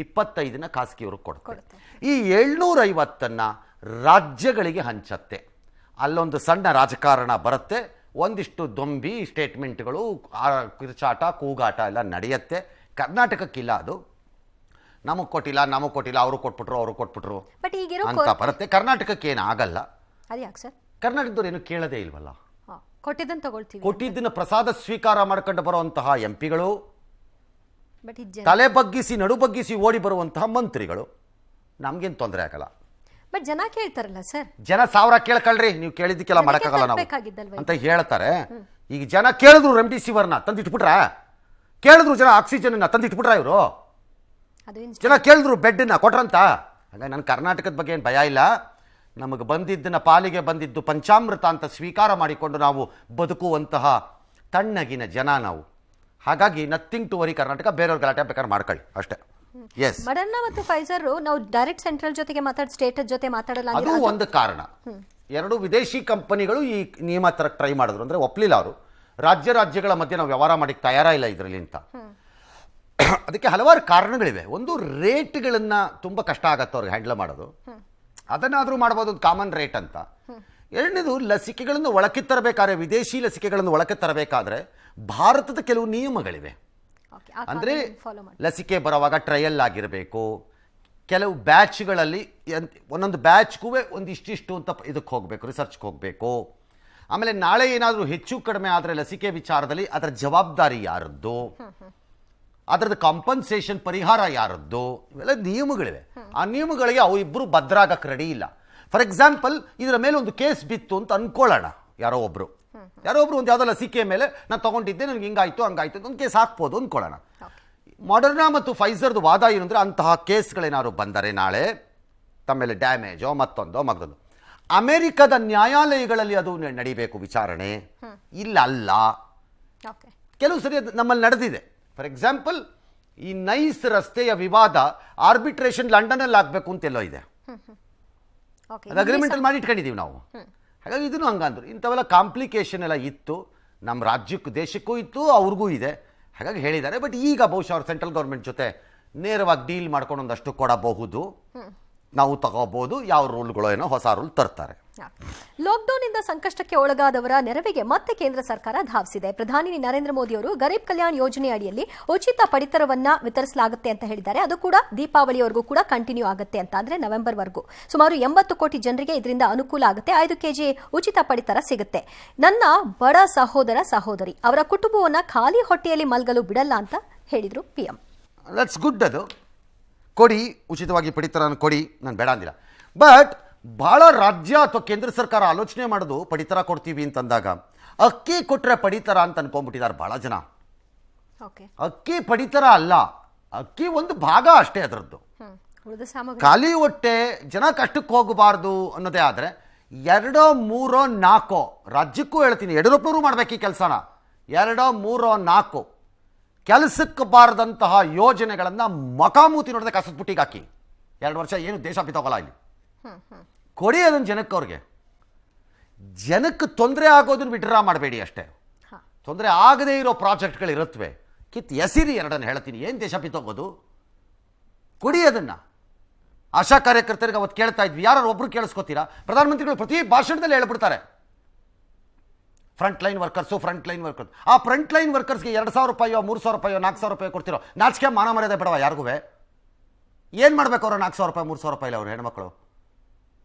25 ಖಾಸಗಿಯವ್ರಿಗೆ ಕೊಡುತ್ತೆ. ಈ 750 ರಾಜ್ಯಗಳಿಗೆ ಹಂಚತ್ತೆ. ಅಲ್ಲೊಂದು ಸಣ್ಣ ರಾಜಕಾರಣ ಬರುತ್ತೆ, ಒಂದಿಷ್ಟು ದೊಂಬಿ ಸ್ಟೇಟ್ಮೆಂಟ್ಗಳು, ಕಿರ್ಚಾಟ, ಕೂಗಾಟ ಎಲ್ಲ ನಡೆಯುತ್ತೆ. ಕರ್ನಾಟಕಕ್ಕಿಲ್ಲ ಅದು. ನಮಗೆ ಕೊಟ್ಟಿಲ್ಲ, ಅವರು ಕೊಟ್ಬಿಟ್ರು ಅಂತ ಬರುತ್ತೆ. ಕರ್ನಾಟಕಕ್ಕೆ ಏನು ಆಗಲ್ಲ. ಕರ್ನಾಟಕದವ್ರು ಏನು ಕೇಳದೇ ಇಲ್ವಲ್ಲ, ಕೊಟ್ಟಿದ್ದನ್ನು ಪ್ರಸಾದ ಸ್ವೀಕಾರ ಮಾಡ್ಕೊಂಡು ಬರುವಂತಹ ಎಂಪಿಗಳು, ತಲೆ ಬಗ್ಗಿಸಿ ನಡು ಬಗ್ಗಿಸಿ ಓಡಿ ಬರುವಂತಹ ಮಂತ್ರಿಗಳು, ನಮ್ಗೇನು ತೊಂದರೆ ಆಗಲ್ಲ. ಬಟ್ ಜನ ಕೇಳ್ತಾರಲ್ಲ ಸರ್, ಜನ 1000 ಕೇಳ್ಕೊಳ್ರಿ, ನೀವು ಕೇಳಿದ್ದಕ್ಕೆಲ್ಲ ಮಾಡೋಕ್ಕಾಗಲ್ಲ ನಾವು ಅಂತ ಹೇಳ್ತಾರೆ. ಈಗ ಜನ ಕೇಳಿದ್ರು ರೆಮ್ಡಿಸಿವಿರ್ನ ತಂದಿಟ್ಬಿಟ್ರ, ಕೇಳಿದ್ರು ಜನ ಆಕ್ಸಿಜನ್ ತಂದಿಟ್ಬಿಟ್ರ, ಇವರು ಅದು ಜನ ಕೇಳಿದ್ರು ಬೆಡ್ನ ಕೊಟ್ರಂತ. ಹಾಗಾಗಿ ನನ್ನ ಕರ್ನಾಟಕದ ಬಗ್ಗೆ ಏನು ಭಯ ಇಲ್ಲ. ನಮಗೆ ಬಂದಿದ್ದನ್ನ ಪಾಲಿಗೆ ಬಂದಿದ್ದು ಪಂಚಾಮೃತ ಅಂತ ಸ್ವೀಕಾರ ಮಾಡಿಕೊಂಡು ನಾವು ಬದುಕುವಂತಹ ತಣ್ಣಗಿನ ಜನ ನಾವು. ಹಾಗಾಗಿ ನಥಿಂಗ್ ಟು ವರಿ ಕರ್ನಾಟಕ. ಬೇರೆಯವ್ರ ಗಲಾಟೆ ಬೇಕಾದ್ರೆ ಮಾಡ್ಕೊಳ್ಳಿ ಅಷ್ಟೇ. ಎಸ್, ಮಡರ್ನಾ ಮತ್ತು ಫೈಸರ್ ನಾವು ಡೈರೆಕ್ಟ್ ಸೆಂಟ್ರಲ್ ಜೊತೆಗೆ ಸ್ಟೇಟ್ ಜೊತೆ ಮಾತಾಡಲ್ಲ ಅದು ಒಂದು ಕಾರಣ. ಎರಡು ವಿದೇಶಿ ಕಂಪನಿಗಳು ಈ ನಿಯಮ ತರ ಟ್ರೈ ಮಾಡಿದ್ರು, ಅಂದ್ರೆ ಒಪ್ಲಿಲ್ಲ ಅವರು. ರಾಜ್ಯಗಳ ಮಧ್ಯೆ ನಾವು ವ್ಯವಹಾರ ಮಾಡಿ ತಯಾರಿಲ್ಲ ಇದರಲ್ಲಿ ಅಂತ. ಅದಕ್ಕೆ ಹಲವಾರು ಕಾರಣಗಳಿವೆ. ಒಂದು, ರೇಟ್ಗಳನ್ನ ತುಂಬ ಕಷ್ಟ ಆಗತ್ತೆ ಅವ್ರಿಗೆ ಹ್ಯಾಂಡಲ್ ಮಾಡೋದು. ಅದನ್ನಾದರೂ ಮಾಡ್ಬೋದು, ಒಂದು ಕಾಮನ್ ರೇಟ್ ಅಂತ. ಎರಡನೇದು, ಲಸಿಕೆಗಳನ್ನು ಒಳಕ್ಕೆ ತರಬೇಕಾದ್ರೆ, ವಿದೇಶಿ ಲಸಿಕೆಗಳನ್ನು ಒಳಕ್ಕೆ ತರಬೇಕಾದ್ರೆ ಭಾರತದ ಕೆಲವು ನಿಯಮಗಳಿವೆ. ಅಂದರೆ ಲಸಿಕೆ ಬರೋವಾಗ ಟ್ರಯಲ್ ಆಗಿರಬೇಕು. ಕೆಲವು ಬ್ಯಾಚ್ಗಳಲ್ಲಿ ಒಂದೊಂದು ಬ್ಯಾಚ್ಗೂ ಒಂದಿಷ್ಟಿಷ್ಟು ಅಂತ ಇದಕ್ಕೆ ಹೋಗಬೇಕು, ರಿಸರ್ಚ್ಗೆ ಹೋಗಬೇಕು. ಆಮೇಲೆ ನಾಳೆ ಏನಾದರೂ ಹೆಚ್ಚು ಕಡಿಮೆ ಆದರೆ ಲಸಿಕೆ ವಿಚಾರದಲ್ಲಿ ಅದರ ಜವಾಬ್ದಾರಿ ಯಾರದ್ದು, ಅದರದ್ದು ಕಾಂಪನ್ಸೇಷನ್ ಪರಿಹಾರ ಯಾರದ್ದು, ಇವೆಲ್ಲ ನಿಯಮಗಳಿವೆ. ಆ ನಿಯಮಗಳಿಗೆ ಅವು ಇಬ್ಬರು ಭದ್ರಾಗಕ್ಕೆ ರೆಡಿ ಇಲ್ಲ. ಫಾರ್ ಎಕ್ಸಾಂಪಲ್, ಇದರ ಮೇಲೆ ಒಂದು ಕೇಸ್ ಬಿತ್ತು ಅಂತ ಅನ್ಕೊಳ್ಳೋಣ. ಯಾರೋ ಒಬ್ರು ಒಂದು ಯಾವುದೋ ಲಸಿಕೆ ಮೇಲೆ ನಾನು ತಗೊಂಡಿದ್ದೆ, ನನಗೆ ಹಿಂಗಾಯ್ತು ಹಂಗಾಯ್ತು ಒಂದು ಕೇಸ್ ಹಾಕ್ಬೋದು ಅಂದ್ಕೊಳ್ಳೋಣ. ಮಾಡರ್ನಾ ಮತ್ತು ಫೈಸರ್ದು ವಾದ ಏನು ಅಂದರೆ, ಅಂತಹ ಕೇಸ್ಗಳೇನಾದ್ರು ಬಂದರೆ ನಾಳೆ ತಮ್ಮ ಮೇಲೆ ಡ್ಯಾಮೇಜೋ ಮತ್ತೊಂದೋ ಮಗದೊಂದು, ಅಮೆರಿಕದ ನ್ಯಾಯಾಲಯಗಳಲ್ಲಿ ಅದು ನಡೀಬೇಕು ವಿಚಾರಣೆ. ಇಲ್ಲ ಕೆಲವು ಸರಿ ಅದು ನಮ್ಮಲ್ಲಿ ನಡೆದಿದೆ. ಫಾರ್ ಎಕ್ಸಾಂಪಲ್, ಈ ನೈಸ್ ರಸ್ತೆಯ ವಿವಾದ ಆರ್ಬಿಟ್ರೇಷನ್ ಲಂಡನಲ್ಲಿ ಆಗಬೇಕು ಅಂತೆಲ್ಲೋ ಇದೆ. ಅದು ಅಗ್ರಿಮೆಂಟಲ್ಲಿ ಮಾಡಿ ಇಟ್ಕೊಂಡಿದ್ದೀವಿ ನಾವು. ಹಾಗಾಗಿ ಇದನ್ನು ಹಂಗಂದ್ರು. ಇಂಥವೆಲ್ಲ ಕಾಂಪ್ಲಿಕೇಶನ್ ಎಲ್ಲ ಇತ್ತು, ನಮ್ಮ ರಾಜ್ಯಕ್ಕೂ ದೇಶಕ್ಕೂ ಇತ್ತು, ಅವ್ರಿಗೂ ಇದೆ. ಹಾಗಾಗಿ ಹೇಳಿದ್ದಾರೆ. ಬಟ್ ಈಗ ಬಹುಶಃ ಅವ್ರು ಸೆಂಟ್ರಲ್ ಗೌರ್ಮೆಂಟ್ ಜೊತೆ ನೇರವಾಗಿ ಡೀಲ್ ಮಾಡ್ಕೊಂಡು ಒಂದಷ್ಟು ಕೊಡಬಹುದು, ನಾವು ತಗೋಬಹುದು. ಯಾವ ರೂಲ್ಗಳು ಏನೋ ಹೊಸ ರೂಲ್ ತರ್ತಾರೆ. ಲಾಕ್ಡೌನ್ ಇಂದ ಸಂಕಷ್ಟಕ್ಕೆ ಒಳಗಾದವರ ನೆರವಿಗೆ ಮತ್ತೆ ಕೇಂದ್ರ ಸರ್ಕಾರ ಧಾವಿಸಿದೆ. ಪ್ರಧಾನಿ ನರೇಂದ್ರ ಮೋದಿ ಅವರು ಗರೀಬ್ ಕಲ್ಯಾಣ್ ಯೋಜನೆ ಅಡಿಯಲ್ಲಿ ಉಚಿತ ಪಡಿತರವನ್ನ ವಿತರಿಸಲಾಗುತ್ತೆ ಅಂತ ಹೇಳಿದ್ದಾರೆ. ಅದು ಕೂಡ ದೀಪಾವಳಿವರೆಗೂ ಕೂಡ ಕಂಟಿನ್ಯೂ ಆಗುತ್ತೆ ಅಂತ, ಅಂದ್ರೆ ನವೆಂಬರ್ ವರೆಗೂ ಸುಮಾರು 80 ಕೋಟಿ ಜನರಿಗೆ ಇದರಿಂದ ಅನುಕೂಲ ಆಗುತ್ತೆ. 5 ಕೆಜಿ ಉಚಿತ ಪಡಿತರ ಸಿಗುತ್ತೆ. ನನ್ನ ಬಡ ಸಹೋದರ ಸಹೋದರಿ ಅವರ ಕುಟುಂಬವನ್ನ ಖಾಲಿ ಹೊಟ್ಟೆಯಲ್ಲಿ ಮಲ್ಗಲು ಬಿಡಲ್ಲ ಅಂತ ಹೇಳಿದ್ರು ಪಿಎಂ. That's good. ಅದು ಕೊಡಿ, ಉಚಿತವಾಗಿ ಪಡಿತರ ಕೊಡಿ, ನಾನು ಬೇಡ ಅಂದಿಲ್ಲ. ಬಟ್ ಭಾಳ ರಾಜ್ಯ ಅಥವಾ ಕೇಂದ್ರ ಸರ್ಕಾರ ಆಲೋಚನೆ ಮಾಡೋದು ಪಡಿತರ ಕೊಡ್ತೀವಿ ಅಂತಂದಾಗ ಅಕ್ಕಿ ಕೊಟ್ಟರೆ ಪಡಿತರ ಅಂತ ಅನ್ಕೊಂಡ್ಬಿಟ್ಟಿದ್ದಾರೆ ಭಾಳ ಜನ. ಅಕ್ಕಿ ಪಡಿತರ ಅಲ್ಲ, ಅಕ್ಕಿ ಒಂದು ಭಾಗ ಅಷ್ಟೇ ಅದರದ್ದು. ಖಾಲಿ ಹೊಟ್ಟೆ ಜನ ಕಷ್ಟಕ್ಕೆ ಹೋಗಬಾರ್ದು ಅನ್ನೋದೇ ಆದರೆ 2, 3, 4 ರಾಜ್ಯಕ್ಕೂ ಹೇಳ್ತೀನಿ, ಯಡಿಯೂರಪ್ಪನವರು ಮಾಡಬೇಕು ಈ ಕೆಲಸನ. 2, 3, 4 ಕೆಲಸಕ್ಕೆ ಬಾರದಂತಹ ಯೋಜನೆಗಳನ್ನು ಮಕಾಮೂತಿ ನೋಡದೆ ಕಸದ್ಬುಟ್ಟಿಗೆ ಹಾಕಿ 2 ವರ್ಷ ಏನು ದೇಶ ಬಿತ್ತೋಗಲ್ಲ ಇಲ್ಲಿ. ಕೊಡಿ ಅದನ್ನು ಜನಕ್ಕೆ. ಅವ್ರಿಗೆ ಜನಕ್ಕೆ ತೊಂದರೆ ಆಗೋದನ್ನು ವಿಡ್ರಾ ಮಾಡಬೇಡಿ ಅಷ್ಟೇ. ತೊಂದರೆ ಆಗದೇ ಇರೋ ಪ್ರಾಜೆಕ್ಟ್ಗಳಿರುತ್ತವೆ, ಎಸಿರಿ ಎರಡನ್ನು ಹೇಳ್ತೀನಿ. ಏನು ದೇಶ ಬಿತ್ತೋಗೋದು? ಕೊಡಿ ಅದನ್ನು. ಆಶಾ ಕಾರ್ಯಕರ್ತರಿಗೆ ಅವತ್ತು ಕೇಳ್ತಾ ಇದ್ವಿ, ಯಾರು ಒಬ್ರು ಕೇಳಿಸ್ಕೊತೀರಾ? ಪ್ರಧಾನಮಂತ್ರಿಗಳು ಪ್ರತಿ ಭಾಷಣದಲ್ಲಿ ಹೇಳ್ಬಿಡ್ತಾರೆ ಫ್ರಂಟ್ ಲೈನ್ ವರ್ಕರ್ಸು. ಆ ಫ್ರಂಟ್ ಲೈನ್ ವರ್ಕರ್ಸ್ಗೆ 2,000 ರೂಪಾಯೋ 3,000 ರೂಪಾಯೋ 4,000 ರೂಪಾಯಿ ಕೊಡ್ತಿರೋ ನಾಚಿಕೆ ಮಾನ ಮರ್ಯಾದೆ ಬೇಡವಾ ಯಾರಿಗೂ? ಏನು ಮಾಡ್ಬೇಕು ಅವ್ರು? 4,000 ರೂಪಾಯಿ 3,000 ರೂಪಾಯಿ ಅವ್ರು ಹೆಣ್ಮಕ್ಳು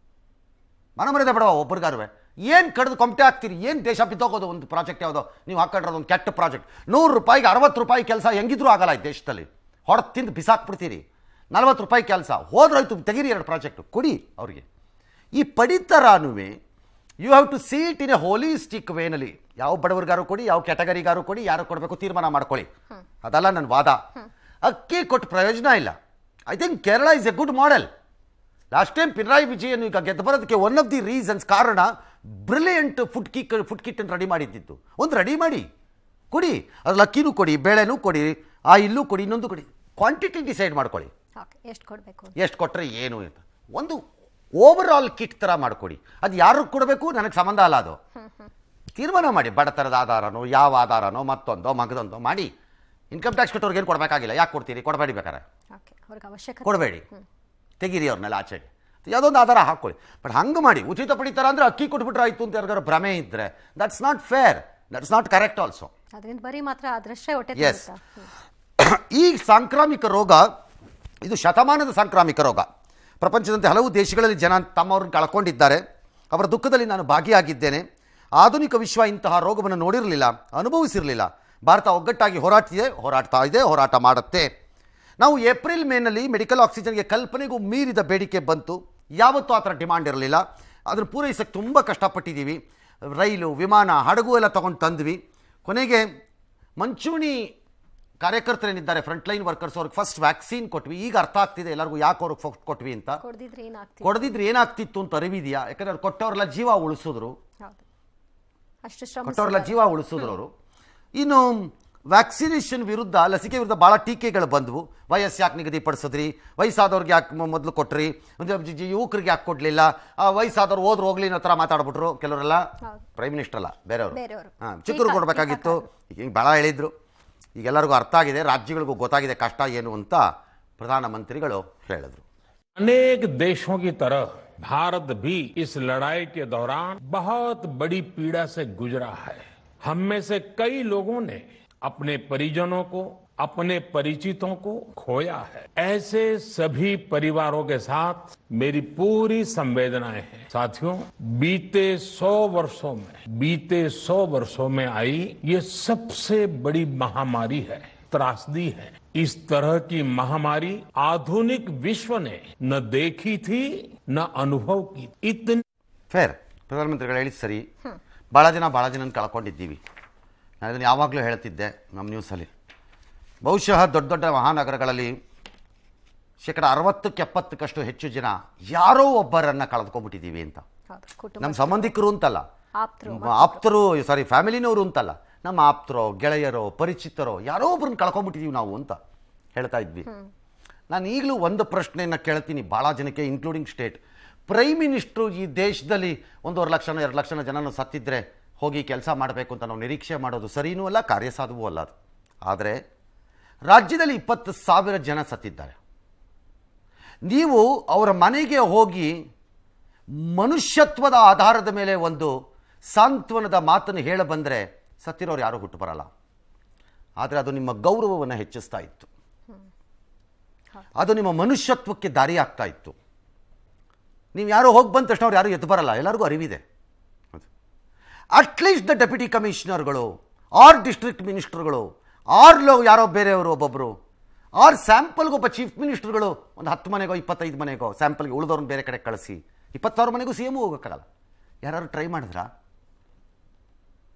ಮಾನ ಮರ್ಯಾದೆ ಬೇಡವಾ ಒಬ್ರಿಗಾರು? ಏನು ಕಡ್ದು ಕೊಂಪಟೆ ಹಾಕ್ತೀರಿ? ಏನು ದೇಶ ಬಿತ್ತೋಗೋದು? ಒಂದು ಪ್ರಾಜೆಕ್ಟ್ ಯಾವುದೋ ನೀವು ಹಾಕೊಂಡಿರೋದು ಒಂದು ಕೆಟ್ಟ ಪ್ರಾಜೆಕ್ಟ್. 100 ರೂಪಾಯಿಗೆ 60 ರೂಪಾಯಿ ಕೆಲಸ ಹೆಂಗಿದ್ರೂ ಆಗಲ್ಲ ಈ ದೇಶದಲ್ಲಿ. ಹೊಡೆದು ತಿಂದು ಬಿಸಾಕ್ಬಿಡ್ತೀರಿ. 40 ರೂಪಾಯಿ ಕೆಲಸ ಹೋದ್ರಾಯ್ತು, ತೆಗೀರಿ 2 ಪ್ರಾಜೆಕ್ಟು ಕೊಡಿ ಅವ್ರಿಗೆ. ಈ ಪಡಿತರನೂ you have to see it in a holistic ವೇನಲ್ಲಿ. ಯಾವ ಬಡವರಿಗಾರು ಕೊಡಿ, ಯಾವ ಕ್ಯಾಟಗರಿಗಾರು ಕೊಡಿ, ಯಾರು ಕೊಡಬೇಕು ತೀರ್ಮಾನ ಮಾಡ್ಕೊಳ್ಳಿ. ಅದಲ್ಲ ನನ್ನ ವಾದ. ಅಕ್ಕಿ ಕೊಟ್ಟು ಪ್ರಯೋಜನ ಇಲ್ಲ. I think Kerala is A good model. Last time Pinarayi Vijayan ಈಗ ಗೆದ್ದು ಬರೋದಕ್ಕೆ ಒನ್ ಆಫ್ ದಿ ರೀಸನ್ಸ್ ಕಾರಣ ಬ್ರಿಲಿಯಂಟ್ ಫುಡ್ ಕಿಟ್ ರೆಡಿ ಮಾಡಿದ್ದಿತ್ತು. ಒಂದು ರೆಡಿ ಮಾಡಿ ಕೊಡಿ, ಅದ್ರಲ್ಲಿ ಅಕ್ಕಿನೂ ಕೊಡಿ, ಬೇಳೆನೂ ಕೊಡಿ, ಆಯಿಲ್ಲೂ ಕೊಡಿ, ಇನ್ನೊಂದು ಕೊಡಿ. ಕ್ವಾಂಟಿಟಿ ಡಿಸೈಡ್ ಮಾಡ್ಕೊಳ್ಳಿ, ಎಷ್ಟು ಕೊಟ್ಟರೆ ಏನು ಅಂತ. ಒಂದು ಓವರ್ ಆಲ್ ಕಿಟ್ ಥರ ಮಾಡಿಕೊಡಿ. ಅದು ಯಾರು ಕೊಡಬೇಕು ನನಗೆ ಸಂಬಂಧ ಅಲ್ಲ. ಅದು ತೀರ್ಮಾನ ಮಾಡಿ. ಬಡತನದ ಆಧಾರನೋ ಯಾವ ಆಧಾರನೋ ಮತ್ತೊಂದೋ ಮಗದೊಂದೋ ಮಾಡಿ. ಇನ್ಕಮ್ ಟ್ಯಾಕ್ಸ್ ಕಟ್ಟೋರ್ಗೇನು ಕೊಡಬೇಕಾಗಿಲ್ಲ. ಯಾಕೆ ಕೊಡ್ತೀರಿ? ಕೊಡಬೇಡಿ, ಬೇಕಾರೆ ಕೊಡಬೇಡಿ, ತೆಗೀರಿ ಅವ್ರನ್ನೆಲ್ಲ ಆಚೆಗೆ. ಯಾವುದೊಂದು ಆಧಾರ ಹಾಕ್ಕೊಳ್ಳಿ. ಬಟ್ ಹಂಗೆ ಮಾಡಿ ಉಚಿತ ಪಡಿತಾರ ಅಂದರೆ ಅಕ್ಕಿ ಕೊಟ್ಬಿಟ್ರೆ ಆಯಿತು ಅಂತ ಯಾರಿಗಾರು ಭ್ರಮೆ ಇದ್ದರೆ that's not fair, that's not correct also. Yes, ಈ ಸಾಂಕ್ರಾಮಿಕ ರೋಗ ಇದು ಶತಮಾನದ ಸಾಂಕ್ರಾಮಿಕ ರೋಗ. ಪ್ರಪಂಚದಂತೆ ಹಲವು ದೇಶಗಳಲ್ಲಿ ಜನ ತಮ್ಮವ್ರನ್ನ ಕಳ್ಕೊಂಡಿದ್ದಾರೆ. ಅವರ ದುಃಖದಲ್ಲಿ ನಾನು ಭಾಗಿಯಾಗಿದ್ದೇನೆ. ಆಧುನಿಕ ವಿಶ್ವ ಇಂತಹ ರೋಗವನ್ನು ನೋಡಿರಲಿಲ್ಲ, ಅನುಭವಿಸಿರಲಿಲ್ಲ. ಭಾರತ ಒಗ್ಗಟ್ಟಾಗಿ ಹೋರಾಡ್ತಾ ಇದೆ, ಹೋರಾಟ ಮಾಡುತ್ತೆ. ನಾವು ಏಪ್ರಿಲ್ ಮೇನಲ್ಲಿ ಮೆಡಿಕಲ್ ಆಕ್ಸಿಜನ್ಗೆ ಕಲ್ಪನೆಗೂ ಮೀರಿದ ಬೇಡಿಕೆ ಬಂತು. ಯಾವತ್ತೂ ಆ ಥರ ಡಿಮಾಂಡ್ ಇರಲಿಲ್ಲ. ಅದನ್ನು ಪೂರೈಸೋಕ್ಕೆ ತುಂಬ ಕಷ್ಟಪಟ್ಟಿದ್ದೀವಿ. ರೈಲು, ವಿಮಾನ, ಹಡಗು ಎಲ್ಲ ತೊಗೊಂಡು ತಂದ್ವಿ. ಕೊನೆಗೆ ಮಂಚೂಣಿ ಕಾರ್ಯಕರ್ತರೇನಿದ್ದಾರೆ ಫ್ರಂಟ್ ಲೈನ್ ವರ್ಕರ್ಸ್ ಅವ್ರಿಗೆ ಫಸ್ಟ್ ವ್ಯಾಕ್ಸಿನ್ ಕೊಟ್ವಿ, ಈಗ ಅರ್ಥ ಆಗ್ತಿದೆ ಎಲ್ಲರಿಗೂ ಯಾಕೆ ಅವ್ರಿಗೆ ಫಸ್ಟ್ ಕೊಟ್ವಿ ಅಂತ. ಕೊಡದಿದ್ರೆ ಏನಾಗ್ತಿತ್ತು ಅಂತ ಅರಿವಿದೆಯಾ? ಯಾಕಂದ್ರೆ ಅವ್ರು ಕೊಟ್ಟವ್ರೆಲ್ಲ ಜೀವ ಉಳಿಸಿದ್ರು, ಕೊಟ್ಟವ್ರೆಲ್ಲ ಜೀವ ಉಳಿಸಿದ್ರು ಅವರು. ಇನ್ನು ವ್ಯಾಕ್ಸಿನೇಷನ್ ವಿರುದ್ಧ, ಲಸಿಕೆ ವಿರುದ್ಧ ಭಾಳ ಟೀಕೆಗಳು ಬಂದವು. ವಯಸ್ಸು ಯಾಕೆ ನಿಗದಿಪಡಿಸಿದ್ರಿ, ವಯಸ್ಸಾದವ್ರಿಗೆ ಯಾಕೆ ಮೊದಲು ಕೊಟ್ರಿ, ಯುವಕರಿಗೆ ಯಾಕೆ ಕೊಡಲಿಲ್ಲ, ವಯಸ್ಸಾದವ್ರು ಹೋದ್ರು ಹೋಗ್ಲಿ ಅನ್ನೋ ಥರ ಮಾತಾಡ್ಬಿಟ್ರು ಕೆಲವರೆಲ್ಲ. ಪ್ರೈಮ್ ಮಿನಿಸ್ಟರ್ ಅಲ್ಲ, ಬೇರೆಯವರು. ಚಿಕ್ಕರು ಕೊಡಬೇಕಾಗಿತ್ತು, ಹಿಂಗೆ ಭಾಳ ಹೇಳಿದ್ರು. ಈಗೆಲ್ಲರಿಗೂ ಅರ್ಥ ಆಗಿದೆ, ರಾಜ್ಯಗಳಿಗೂ ಗೊತ್ತಾಗಿದೆ ಕಷ್ಟ ಏನು ಅಂತ ಪ್ರಧಾನಮಂತ್ರಿಗಳು ಹೇಳಿದ್ರು. अनेक देशों की तरह भारत भी इस लड़ाई के दौरान बहुत बड़ी पीड़ा से गुजरा है. हम में से कई लोगों ने अपने परिजनों को, अपने परिचितों को खोया है. ऐसे सभी परिवारों के साथ मेरी पूरी संवेदनाएं हैं. साथियों, बीते 100 वर्षों में आई ये सबसे बड़ी महामारी है, त्रासदी है. इस तरह की महामारी आधुनिक विश्व ने न देखी थी न अनुभव की. इतनी ಫೇರ್ ಪ್ರಧಾನಮಂತ್ರಿಗಳು ಹೇಳಿ ಸರಿ, ಭಾಳ ಜನ ಕಳ್ಕೊಂಡಿದ್ದೀವಿ. ನಾನು ಇದನ್ನು ಯಾವಾಗಲೂ ಹೇಳ್ತಿದ್ದೆ ನಮ್ಮ ನ್ಯೂಸಲ್ಲಿ. ಬಹುಶಃ ದೊಡ್ಡ ದೊಡ್ಡ ಮಹಾನಗರಗಳಲ್ಲಿ 60-70% ಹೆಚ್ಚು ಜನ ಯಾರೋ ಒಬ್ಬರನ್ನು ಕಳೆದುಕೊಂಡ್ಬಿಟ್ಟಿದ್ದೀವಿ ಅಂತ. ನಮ್ಮ ಸಂಬಂಧಿಕರು ಅಂತಲ್ಲ, ಆಪ್ತರು, ಫ್ಯಾಮಿಲಿನವರು ಅಂತಲ್ಲ, ನಮ್ಮ ಆಪ್ತರೋ, ಗೆಳೆಯರೋ, ಪರಿಚಿತರೋ ಯಾರೋ ಒಬ್ಬರನ್ನ ಕಳ್ಕೊಂಡ್ಬಿಟ್ಟಿದ್ದೀವಿ ನಾವು ಅಂತ ಹೇಳ್ತಾ ಇದ್ವಿ. ನಾನು ಈಗಲೂ ಒಂದು ಪ್ರಶ್ನೆಯನ್ನು ಕೇಳ್ತೀನಿ ಭಾಳ ಜನಕ್ಕೆ, ಇನ್ಕ್ಲೂಡಿಂಗ್ ಸ್ಟೇಟ್. ಪ್ರೈಮ್ ಮಿನಿಸ್ಟ್ರು ಈ ದೇಶದಲ್ಲಿ 1.5 ಲಕ್ಷ 2 ಲಕ್ಷ ಜನನು ಸತ್ತಿದ್ರೆ ಹೋಗಿ ಕೆಲಸ ಮಾಡಬೇಕು ಅಂತ ನಾವು ನಿರೀಕ್ಷೆ ಮಾಡೋದು ಸರಿಯೂ ಅಲ್ಲ, ಕಾರ್ಯಸಾಧುವೂ ಅಲ್ಲ ಅದು. ಆದರೆ ರಾಜ್ಯದಲ್ಲಿ 20,000 ಜನ ಸತ್ತಿದ್ದಾರೆ. ನೀವು ಅವರ ಮನೆಗೆ ಹೋಗಿ ಮನುಷ್ಯತ್ವದ ಆಧಾರದ ಮೇಲೆ ಒಂದು ಸಾಂತ್ವನದ ಮಾತನ್ನು ಹೇಳ ಬಂದರೆ ಸತ್ತಿರೋರು ಯಾರೂ ಹುಟ್ಟು ಬರಲ್ಲ. ಆದರೆ ಅದು ನಿಮ್ಮ ಗೌರವವನ್ನು ಹೆಚ್ಚಿಸ್ತಾ ಇತ್ತು, ಅದು ನಿಮ್ಮ ಮನುಷ್ಯತ್ವಕ್ಕೆ ದಾರಿ ಆಗ್ತಾ ಇತ್ತು. ನೀವು ಯಾರೋ ಹೋಗಿ ಬಂದ ತಕ್ಷಣ ಅವ್ರು ಯಾರು ಎದ್ದು ಬರಲ್ಲ, ಎಲ್ಲರಿಗೂ ಅರಿವಿದೆ. ಅಟ್ಲೀಸ್ಟ್ ದ ಡೆಪ್ಯೂಟಿ ಕಮಿಷನರ್ಗಳು ಆರ್ ಡಿಸ್ಟ್ರಿಕ್ಟ್ ಮಿನಿಸ್ಟರ್ಗಳು ಆರ್ ಯಾರೋ ಬೇರೆಯವರು ಒಬ್ಬೊಬ್ಬರು ಆರ್ ಸ್ಯಾಂಪಲ್ಗೆ ಒಬ್ಬ ಚೀಫ್ ಮಿನಿಸ್ಟರ್ಗಳು ಒಂದು 10 ಮನೆಗೋ 25 ಮನೆಗೋ ಸ್ಯಾಂಪಲ್ಗೆ ಉಳಿದವ್ರನ್ನ ಬೇರೆ ಕಡೆ ಕಳಿಸಿ 20,000 ಮನೆಗೂ ಸಿ ಎಮ್ ಹೋಗೋಕ್ಕಾಗಲ್ಲ. ಯಾರು ಟ್ರೈ ಮಾಡಿದ್ರಾ?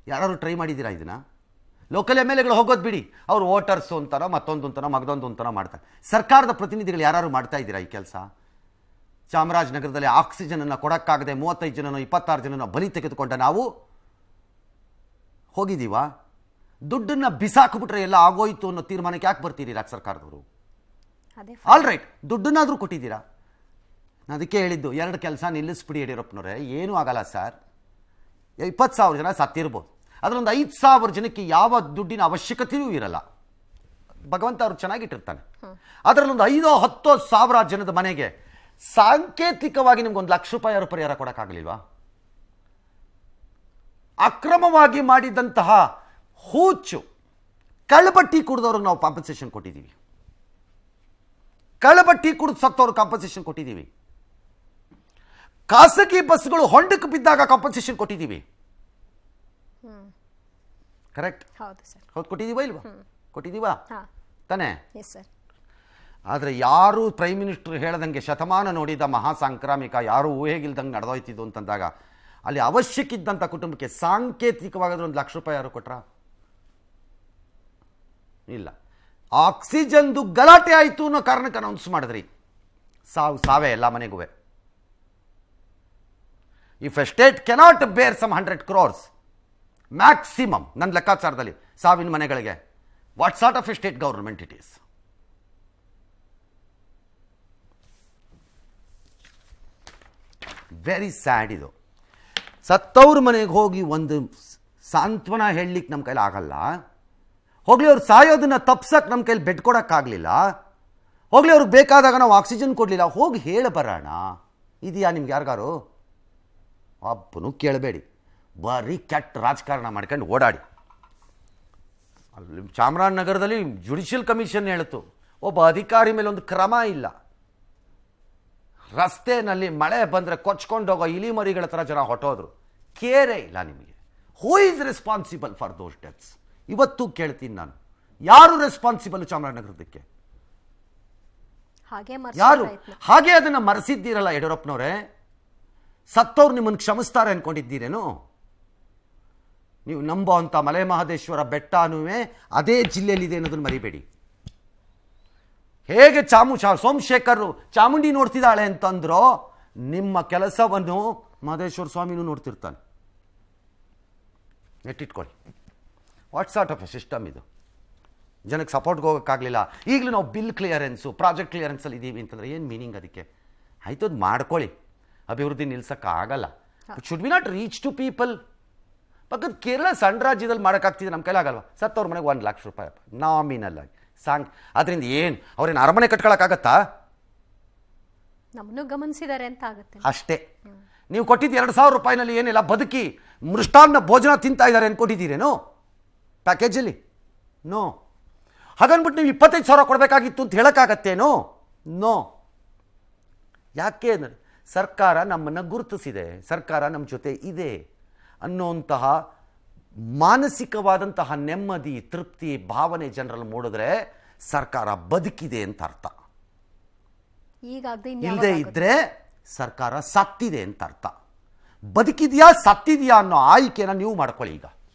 ಯಾರು ಟ್ರೈ ಮಾಡಿದ್ದೀರಾ ಇದನ್ನು? ಲೋಕಲ್ ಎಮ್ ಎಲ್ ಎಗಳು ಹೋಗೋದು ಬಿಡಿ, ಅವರು ವೋಟರ್ಸು ಅಂತಾನೋ ಮತ್ತೊಂದು ಅಂತಾನೋ ಮಗದೊಂದು ಅಂತಾನೋ ಮಾಡ್ತಾರೆ. ಸರ್ಕಾರದ ಪ್ರತಿನಿಧಿಗಳು ಯಾರು ಮಾಡ್ತಾ ಇದ್ದೀರಾ ಈ ಕೆಲಸ? ಚಾಮರಾಜನಗರದಲ್ಲಿ ಆಕ್ಸಿಜನನ್ನು ಕೊಡೋಕ್ಕಾಗದೆ 35 ಜನನೋ 26 ಜನನೋ ಬಲಿ ತೆಗೆದುಕೊಂಡ ನಾವು ಹೋಗಿದ್ದೀವಾ? ದುಡ್ಡನ್ನು ಬಿಸಾಕ್ಬಿಟ್ರೆ ಎಲ್ಲ ಆಗೋಯ್ತು ಅನ್ನೋ ತೀರ್ಮಾನಕ್ಕೆ ಯಾಕೆ ಬರ್ತೀರಿ ರಾಜ್ಯ ಸರ್ಕಾರದವರು? ಆಲ್ ರೈಟ್, ದುಡ್ಡನ್ನಾದರೂ ಕೊಟ್ಟಿದ್ದೀರಾ. ನಾನು ಅದಕ್ಕೆ ಹೇಳಿದ್ದು 2 ಕೆಲಸ ನಿಲ್ಲಿಸ್ಬಿಡಿ ಯಡಿಯೂರಪ್ಪನವರೇ, ಏನೂ ಆಗಲ್ಲ ಸರ್. 20,000 ಜನ ಸತ್ತಿರ್ಬೋದು, ಅದರೊಂದು 5,000 ಜನಕ್ಕೆ ಯಾವ ದುಡ್ಡಿನ ಅವಶ್ಯಕತೆಯೂ ಇರಲ್ಲ, ಭಗವಂತ ಅವ್ರು ಚೆನ್ನಾಗಿಟ್ಟಿರ್ತಾನೆ. ಅದರಲ್ಲೊಂದು 5-10 ಸಾವಿರ ಜನದ ಮನೆಗೆ ಸಾಂಕೇತಿಕವಾಗಿ ನಿಮ್ಗೆ 1 ಲಕ್ಷ ರೂಪಾಯಿ ಪರಿಹಾರ ಕೊಡೋಕ್ಕಾಗಲಿಲ್ವಾ? ಅಕ್ರಮವಾಗಿ ಮಾಡಿದಂತಹ ಹೂಚು ಕಳ್ಳಬಟ್ಟಿ ಕುಡಿದವ್ರಿಗೆ ನಾವು ಕಾಂಪನ್ಸೇಷನ್ ಕೊಟ್ಟಿದ್ದೀವಿ, ಕಳ್ಳಬಟ್ಟಿ ಕುಡಿದು ಸತ್ತವ್ರಿಗೆ ಕಾಂಪನ್ಸೇಷನ್ ಕೊಟ್ಟಿದ್ದೀವಿ, ಖಾಸಗಿ ಬಸ್ಗಳು ಹೊಂಡಕ್ಕೆ ಬಿದ್ದಾಗ ಕಾಂಪನ್ಸೇಷನ್ ಕೊಟ್ಟಿದ್ದೀವಿ. ಕರೆಕ್ಟ್? ಹೌದು, ಕೊಟ್ಟಿದ್ದೀವಾ ಇಲ್ವಾ? ಕೊಟ್ಟಿದ್ದೀವಾ ತಾನೇ? ಆದರೆ ಯಾರು ಪ್ರೈಮ್ ಮಿನಿಸ್ಟರ್ ಹೇಳ್ದಂಗೆ ಶತಮಾನ ನೋಡಿದ ಮಹಾ ಸಾಂಕ್ರಾಮಿಕ ಯಾರು ಊಹೆಗಿಲ್ದಂಗೆ ನಡೆದೋಯ್ತಿದ್ದು ಅಂತಂದಾಗ ಅಲ್ಲಿ ಅವಶ್ಯಕ್ಕಿದ್ದಂಥ ಕುಟುಂಬಕ್ಕೆ ಸಾಂಕೇತಿಕವಾಗಾದ್ರೂ 1 ಲಕ್ಷ ರೂಪಾಯಿ ಯಾರು ಕೊಟ್ರ? ಇಲ್ಲ. ಆಕ್ಸಿಜನ್ದು ಗಲಾಟೆ ಆಯಿತು ಅನ್ನೋ ಕಾರಣಕ್ಕೆ ಅನೌನ್ಸ್ ಮಾಡಿದ್ರಿ. ಸಾವೇ ಎಲ್ಲ ಮನೆಗೂ. If a state cannot bear some 100 crores maximum ನನ್ನ ಲೆಕ್ಕಾಚಾರದಲ್ಲಿ ಸಾವಿನ ಮನೆಗಳಿಗೆ, what sort of a state government it is? Very sad ಇದು. ಸತ್ತವ್ರ ಮನೆಗೆ ಹೋಗಿ ಒಂದು ಸಾಂತ್ವನ ಹೇಳಲಿಕ್ಕೆ ನಮ್ಮ ಕೈಲಿ ಆಗಲ್ಲ. ಹೋಗಲಿ ಅವ್ರು ಸಾಯೋದನ್ನು ತಪ್ಸಕ್ಕೆ ನಮ್ಮ ಕೈಲಿ ಬೆಡ್ ಕೊಡೋಕ್ಕಾಗಲಿಲ್ಲ, ಹೋಗಲಿ ಅವ್ರಿಗೆ ಬೇಕಾದಾಗ ನಾವು ಆಕ್ಸಿಜನ್ ಕೊಡಲಿಲ್ಲ, ಹೋಗಿ ಹೇಳ ಬರೋಣ. ಇದೆಯಾ ನಿಮ್ಗೆ ಯಾರಿಗಾರು? ಒಬ್ಬನು ಕೇಳಬೇಡಿ, ಬರೀ ಕೆಟ್ಟ ರಾಜಕಾರಣ ಮಾಡ್ಕೊಂಡು ಓಡಾಡಿ. ಅಲ್ಲಿ ಚಾಮರಾಜನಗರದಲ್ಲಿ ಜುಡಿಷಿಯಲ್ ಕಮಿಷನ್ ಹೇಳಿತು, ಒಬ್ಬ ಅಧಿಕಾರಿ ಮೇಲೆ ಒಂದು ಕ್ರಮ ಇಲ್ಲ. ರಸ್ತೆಯಲ್ಲಿ ಮಳೆ ಬಂದರೆ ಕೊಚ್ಕೊಂಡು ಹೋಗೋ ಇಲಿ ಮರಿಗಳ ಥರ ಜನ ಹೊಟ್ಟೋದ್ರು, ಕೇರೇ ಇಲ್ಲ ನಿಮಗೆ. Who is responsible for those deaths? ಇವತ್ತು ಕೇಳ್ತೀನಿ ನಾನು, ಯಾರು ರೆಸ್ಪಾನ್ಸಿಬಲ್ ಚಾಮರಾಜನಗರದಕ್ಕೆ? ಯಾರು? ಹಾಗೆ ಅದನ್ನು ಮರೆಸಿದ್ದೀರಲ್ಲ ಯಡಿಯೂರಪ್ಪನವರೇ. ಸತ್ತವ್ರು ನಿಮ್ಮನ್ನು ಕ್ಷಮಿಸ್ತಾರೆ ಅನ್ಕೊಂಡಿದ್ದೀರೇನು? ನೀವು ನಂಬೋ ಅಂಥ ಮಲೆ ಮಹದೇಶ್ವರ ಬೆಟ್ಟನೂ ಅದೇ ಜಿಲ್ಲೆಯಲ್ಲಿದೆ ಅನ್ನೋದನ್ನು ಮರಿಬೇಡಿ. ಹೇಗೆ ಸೋಮಶೇಖರ್ ಚಾಮುಂಡಿ ನೋಡ್ತಿದ್ದಾಳೆ ಅಂತಂದ್ರೋ ನಿಮ್ಮ ಕೆಲಸವನ್ನು ಮಹದೇಶ್ವರ ಸ್ವಾಮಿನೂ ನೋಡ್ತಿರ್ತಾನೆ. ನೆಟ್ಟಿಟ್ಕೊಳ್ಳಿ. What sort of a system ಇದು? ಜನಕ್ಕೆ ಸಪೋರ್ಟ್ಗೆ ಹೋಗೋಕ್ಕಾಗಲಿಲ್ಲ, ಈಗಲೂ ನಾವು ಬಿಲ್ ಕ್ಲಿಯರೆನ್ಸು ಪ್ರಾಜೆಕ್ಟ್ ಕ್ಲಿಯರೆನ್ಸಲ್ಲಿ ಇದ್ದೀವಿ ಅಂತಂದರೆ ಏನು ಮೀನಿಂಗ್ ಅದಕ್ಕೆ? ಆಯಿತು, ಅದು ಮಾಡ್ಕೊಳ್ಳಿ, ಅಭಿವೃದ್ಧಿ ನಿಲ್ಸೋಕ್ಕಾಗಲ್ಲ. It should be not reach to people. ಪಕ್ಕದ ಕೇರಳ ಸಣ್ಣ ರಾಜ್ಯದಲ್ಲಿ ಮಾಡೋಕ್ಕಾಗ್ತಿದೆ, ನಮ್ಮ ಕೈಲಾಗಲ್ವಾ? ಸತ್ತವ್ರ ಮನೆಗೆ 1 ಲಕ್ಷ ರೂಪಾಯಿ ನಾಮಿನಲ್ ಆಗಿ ಸಾಂಗ್. ಅದರಿಂದ ಏನು ಅವ್ರೇನು ಅರಮನೆ ಕಟ್ಕೊಳಕ್ಕಾಗತ್ತಾ? ನಮ್ಮನ್ನು ಗಮನಿಸಿದ್ದಾರೆ ಅಂತ ಆಗುತ್ತೆ ಅಷ್ಟೇ. ನೀವು ಕೊಟ್ಟಿದ್ದು 2,000 ರೂಪಾಯಿನಲ್ಲಿ ಏನಿಲ್ಲ, ಬದುಕಿ ಮೃಷ್ಟಾನ್ನ ಭೋಜನ ತಿಂತಾ ಇದ್ದಾರೆ ಅನ್ಕೊಟ್ಟಿದ್ದೀರೇನು ಪ್ಯಾಕೇಜಲ್ಲಿ? ನೋ. ಹಾಗನ್ಬಿಟ್ಟು ನೀವು 25,000 ಕೊಡಬೇಕಾಗಿತ್ತು ಅಂತ ಹೇಳೋಕ್ಕಾಗತ್ತೇನೋ? ನೋ. ಯಾಕೆ ಅಂದರೆ ಸರ್ಕಾರ ನಮ್ಮನ್ನು ಗುರುತಿಸಿದೆ, ಸರ್ಕಾರ ನಮ್ಮ ಜೊತೆ ಇದೆ ಅನ್ನೋಂತಹ ಮಾನಸಿಕವಾದಂತಹ ನೆಮ್ಮದಿ, ತೃಪ್ತಿ, ಭಾವನೆ ಜನರಲ್ಲಿ ಮೂಡಿದ್ರೆ ಸರ್ಕಾರ ಬದುಕಿದೆ ಅಂತ ಅರ್ಥ. ಇಲ್ಲದೆ ಇದ್ದರೆ ಸರ್ಕಾರ ಸತ್ತಿದೆ ಅಂತ ಅರ್ಥ. ಬದುಕಿದೆಯಾ ಸತ್ತಿದೆಯಾ ಅನ್ನೋ ಆಯ್ಕೆನ ನೀವು ಮಾಡ್ಕೊಳ್ಳಿ ಈಗ.